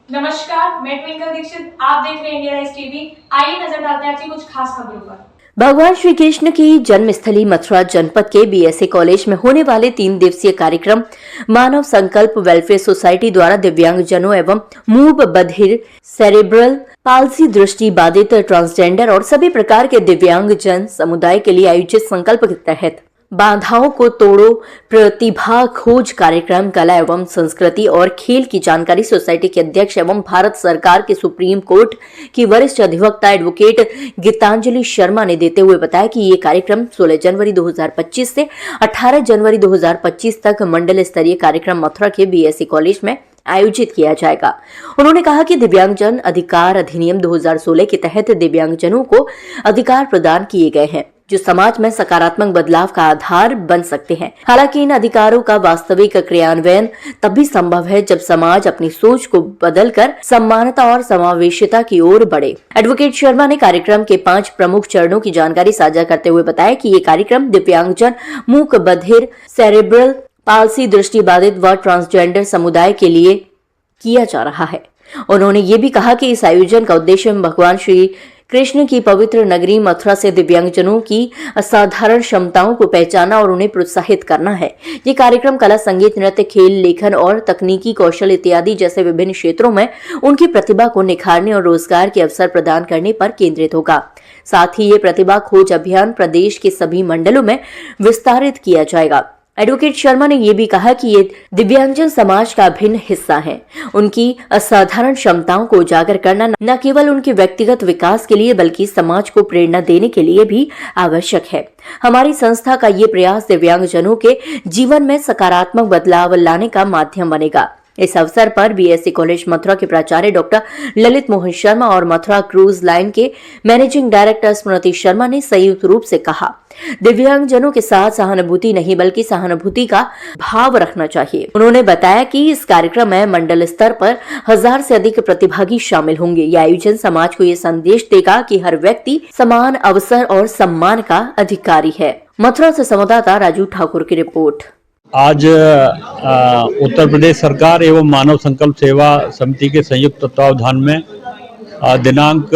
नमस्कार, मैं ट्विंकल दीक्षित। आप देख रहे हैं इंडिया राइज टीवी। आइए नजर डालते हैं आज की कुछ खास खबरों पर। भगवान श्री कृष्ण की जन्मस्थली मथुरा जनपद के बीएसए कॉलेज में होने वाले 3 दिवसीय कार्यक्रम मानव संकल्प वेलफेयर सोसाइटी द्वारा दिव्यांगजनों एवं मूक बधिर, सेरेब्रल पाल्सी, दृष्टि बाधित, ट्रांसजेंडर और सभी प्रकार के दिव्यांगजन समुदाय के लिए आयोजित संकल्प के तहत बाधाओं को तोड़ो प्रतिभा खोज कार्यक्रम कला एवं संस्कृति और खेल की जानकारी सोसाइटी के अध्यक्ष एवं भारत सरकार के सुप्रीम कोर्ट की वरिष्ठ अधिवक्ता एडवोकेट गीतांजलि शर्मा ने देते हुए बताया कि ये कार्यक्रम 16 जनवरी 2025 से 18 जनवरी 2025 तक मंडल स्तरीय कार्यक्रम मथुरा के बीएससी कॉलेज में आयोजित किया जाएगा। उन्होंने कहा कि दिव्यांगजन अधिकार अधिनियम 2016 के तहत दिव्यांगजनों को अधिकार प्रदान किए गए हैं जो समाज में सकारात्मक बदलाव का आधार बन सकते हैं। हालांकि इन अधिकारों का वास्तविक क्रियान्वयन तभी संभव है जब समाज अपनी सोच को बदलकर समानता और समावेशिता की ओर बढ़े। एडवोकेट शर्मा ने कार्यक्रम के 5 प्रमुख चरणों की जानकारी साझा करते हुए बताया कि ये कार्यक्रम दिव्यांगजन, मूक बधिर, सेरेब्रल पाल्सी, दृष्टिबाधित व ट्रांसजेंडर समुदाय के लिए किया जा रहा है। उन्होंने ये भी कहा कि इस आयोजन का उद्देश्य भगवान श्री कृष्ण की पवित्र नगरी मथुरा से दिव्यांगजनों की असाधारण क्षमताओं को पहचाना और उन्हें प्रोत्साहित करना है। ये कार्यक्रम कला, संगीत, नृत्य, खेल, लेखन और तकनीकी कौशल इत्यादि जैसे विभिन्न क्षेत्रों में उनकी प्रतिभा को निखारने और रोजगार के अवसर प्रदान करने पर केंद्रित होगा। साथ ही ये प्रतिभा खोज अभियान प्रदेश के सभी मंडलों में विस्तारित किया जाएगा। एडवोकेट शर्मा ने यह भी कहा कि ये दिव्यांगजन समाज का अभिन्न हिस्सा है। उनकी असाधारण क्षमताओं को उजागर करना न केवल उनके व्यक्तिगत विकास के लिए बल्कि समाज को प्रेरणा देने के लिए भी आवश्यक है। हमारी संस्था का ये प्रयास दिव्यांगजनों के जीवन में सकारात्मक बदलाव लाने का माध्यम बनेगा। इस अवसर पर बीएससी कॉलेज मथुरा के प्राचार्य डॉक्टर ललित मोहन शर्मा और मथुरा क्रूज लाइन के मैनेजिंग डायरेक्टर स्मृति शर्मा ने संयुक्त रूप से कहा, दिव्यांगजनों के साथ सहानुभूति नहीं बल्कि सहानुभूति का भाव रखना चाहिए। उन्होंने बताया कि इस कार्यक्रम में मंडल स्तर पर 1000 से अधिक प्रतिभागी शामिल होंगे। यह आयोजन समाज को ये संदेश देगा कि हर व्यक्ति समान अवसर और सम्मान का अधिकारी है। मथुरा से संवाददाता राजू ठाकुर की रिपोर्ट। आज उत्तर प्रदेश सरकार एवं मानव संकल्प सेवा समिति के संयुक्त तत्वावधान में दिनांक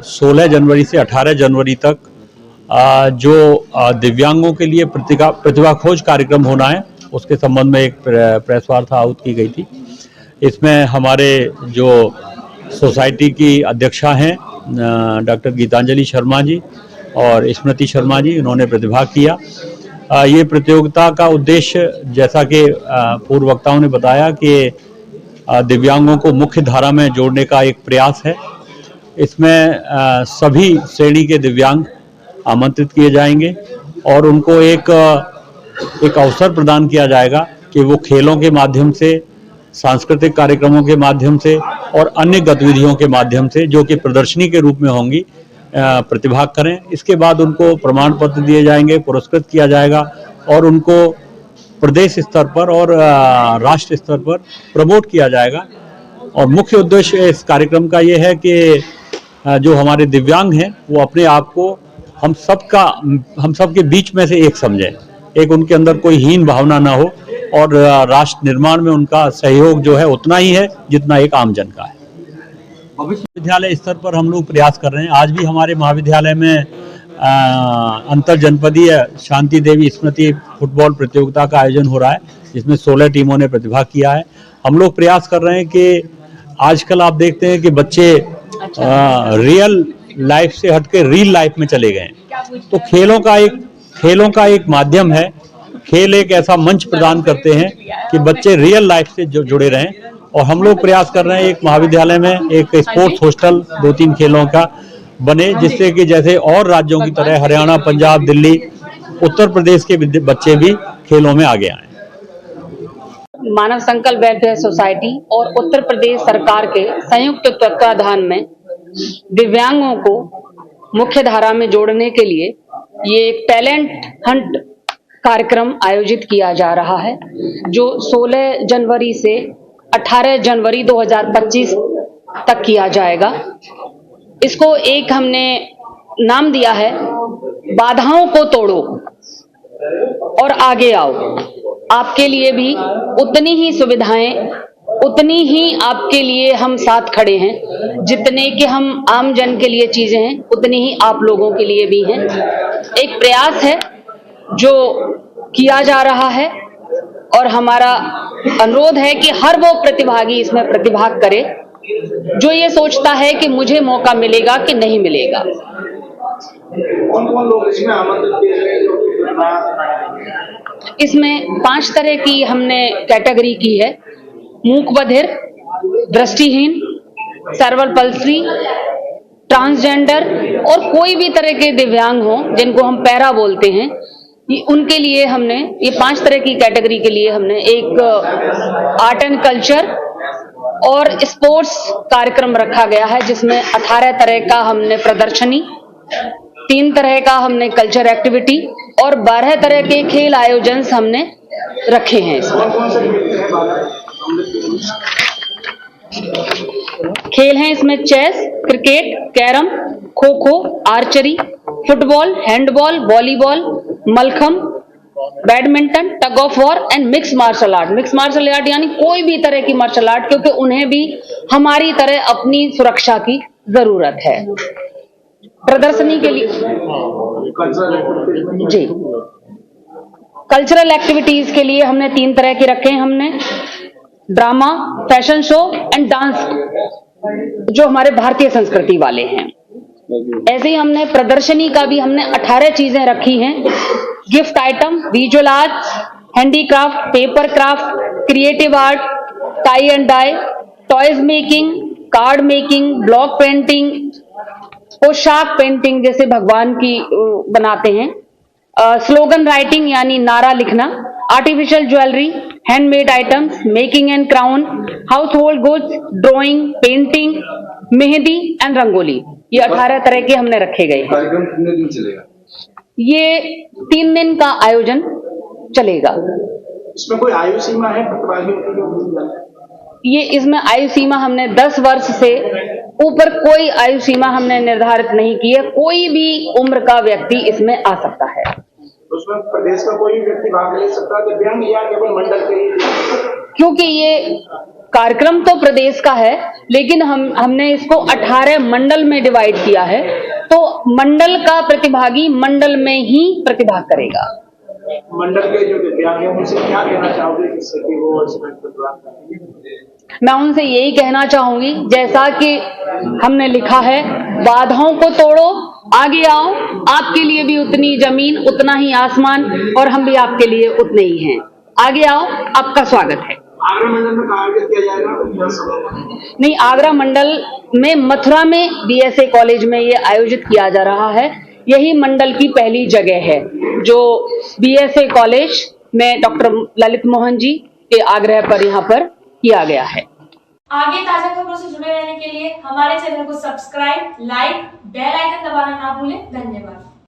16 जनवरी से 18 जनवरी तक जो दिव्यांगों के लिए प्रतिभा खोज कार्यक्रम होना है उसके संबंध में एक प्रेस वार्ता आहुत की गई थी। इसमें हमारे जो सोसाइटी की अध्यक्षा हैं डॉक्टर गीतांजलि शर्मा जी और स्मृति शर्मा जी, इन्होंने प्रतिभाग किया। ये प्रतियोगिता का उद्देश्य, जैसा कि पूर्व वक्ताओं ने बताया, कि दिव्यांगों को मुख्य धारा में जोड़ने का एक प्रयास है। इसमें सभी श्रेणी के दिव्यांग आमंत्रित किए जाएंगे और उनको एक अवसर प्रदान किया जाएगा कि वो खेलों के माध्यम से, सांस्कृतिक कार्यक्रमों के माध्यम से और अन्य गतिविधियों के माध्यम से जो कि प्रदर्शनी के रूप में होंगी प्रतिभाग करें। इसके बाद उनको प्रमाण पत्र दिए जाएंगे, पुरस्कृत किया जाएगा और उनको प्रदेश स्तर पर और राष्ट्र स्तर पर प्रमोट किया जाएगा। और मुख्य उद्देश्य इस कार्यक्रम का ये है कि जो हमारे दिव्यांग हैं वो अपने आप को हम सबके बीच में से एक समझें, एक उनके अंदर कोई हीन भावना ना हो और राष्ट्र निर्माण में उनका सहयोग जो है उतना ही है जितना एक आम जन का है। विद्यालय स्तर पर हम लोग प्रयास कर रहे हैं। आज भी हमारे महाविद्यालय में अंतर जनपदीय शांति देवी स्मृति फुटबॉल प्रतियोगिता का आयोजन हो रहा है, जिसमें 16 टीमों ने प्रतिभाग किया है। हम लोग प्रयास कर रहे हैं कि आजकल आप देखते हैं कि बच्चे रियल लाइफ से हटके रील लाइफ में चले गए हैं। तो खेलों का एक माध्यम है। खेल एक ऐसा मंच प्रदान करते हैं कि बच्चे रियल लाइफ से जुड़े रहें। और हम लोग प्रयास कर रहे हैं एक महाविद्यालय में एक स्पोर्ट्स हॉस्टल 2-3 खेलों का बने, जिससे कि जैसे और राज्यों की तरह हरियाणा, पंजाब, दिल्ली, उत्तर प्रदेश के बच्चे भी खेलों में आगे आए। मानव संकल्प वेलफेयर सोसाइटी और उत्तर प्रदेश सरकार के संयुक्त तत्वाधान में दिव्यांगों को मुख्य धारा में जोड़ने के लिए ये एक टैलेंट हंट कार्यक्रम आयोजित किया जा रहा है, जो 16 जनवरी से 18 जनवरी 2025 तक किया जाएगा। इसको एक हमने नाम दिया है, बाधाओं को तोड़ो और आगे आओ। आपके लिए भी उतनी ही सुविधाएं उतनी ही आपके लिए हम साथ खड़े हैं। जितने के हम आम जन के लिए चीजें हैं, उतनी ही आप लोगों के लिए भी हैं। एक प्रयास है जो किया जा रहा है और हमारा अनुरोध है कि हर वो प्रतिभागी इसमें प्रतिभाग करे जो ये सोचता है कि मुझे मौका मिलेगा कि नहीं मिलेगा। कौन कौन लोग इसमें आमंत्रित किए गए जो कि प्रतिभाग? इसमें 5 तरह की हमने कैटेगरी की है। मूक बधिर, दृष्टिहीन, सर्वल पल्सरी, ट्रांसजेंडर और कोई भी तरह के दिव्यांग हो जिनको हम पैरा बोलते हैं, उनके लिए हमने ये 5 तरह की कैटेगरी के लिए हमने एक आर्ट एंड कल्चर और स्पोर्ट्स कार्यक्रम रखा गया है, जिसमें 18 तरह का हमने प्रदर्शनी, 3 तरह का हमने कल्चर एक्टिविटी और 12 तरह के खेल आयोजन हमने रखे हैं। इसमें कौन से खेल हैं? खेल हैं इसमें chess, cricket, carrom, kho kho, archery, football, handball, volleyball, mallakhamb, badminton, tug of war and mix martial art. Mix martial art यानी कोई भी तरह की मार्शल आर्ट, क्योंकि उन्हें भी हमारी तरह अपनी सुरक्षा की जरूरत है। प्रदर्शनी के लिए जी कल्चरल एक्टिविटीज के लिए हमने 3 तरह के रखे हैं। हमने drama, fashion show and dance, जो हमारे भारतीय संस्कृति वाले हैं। ऐसे ही हमने प्रदर्शनी का भी हमने 18 चीजें रखी हैं। Gift item, visual arts, handicraft, paper craft, creative art, tie and dye, toys making, card making, block painting, पोशाक पेंटिंग जैसे भगवान की बनाते हैं, स्लोगन राइटिंग यानी नारा लिखना, artificial jewellery, handmade items, making and crown, house hold goods, drawing, painting, mehndi and rangoli, ये 18 तरह के हमने रखे गए हैं। कार्यक्रम कितने दिन चलेगा? ये 3 दिन का आयोजन चलेगा। इसमें कोई आयु सीमा है प्रतिभागियों की? ये इसमें आयु सीमा हमने 10 वर्ष से ऊपर कोई आयु सीमा हमने निर्धारित नहीं की है। कोई भी उम्र का व्यक्ति इसमें आ सकता है। उसमें प्रदेश का कोई भी व्यक्ति भाग ले सकता है, दिव्यांग या केवल मंडल के ही? क्योंकि ये कार्यक्रम तो प्रदेश का है, लेकिन हमने इसको 18 मंडल में डिवाइड किया है, तो मंडल का प्रतिभागी मंडल में ही प्रतिभाग करेगा। मंडल के जो दिव्यांग हैं उनसे क्या कहना चाहोगे जिससे कि वो इसमें प्रतिभाग करें? मैं उनसे यही कहना चाहूंगी, जैसा कि हमने लिखा है, बाधाओं को तोड़ो, आगे आओ, आपके लिए भी उतनी जमीन, उतना ही आसमान और हम भी आपके लिए उतने ही हैं। आगे आओ, आपका स्वागत है। आगरा मंडल में कहाँ आयोजित किया जाएगा? नहीं, आगरा मंडल में मथुरा में बीएसए कॉलेज में ये आयोजित किया जा रहा है। यही मंडल की पहली जगह है जो बीएसए कॉलेज में डॉक्टर ललित मोहन जी के आग्रह पर यहाँ पर किया गया है। आगे ताजा खबरों से जुड़े रहने के लिए हमारे चैनल को सब्सक्राइब, लाइक, बेल आइकन दबाना ना भूलें। धन्यवाद।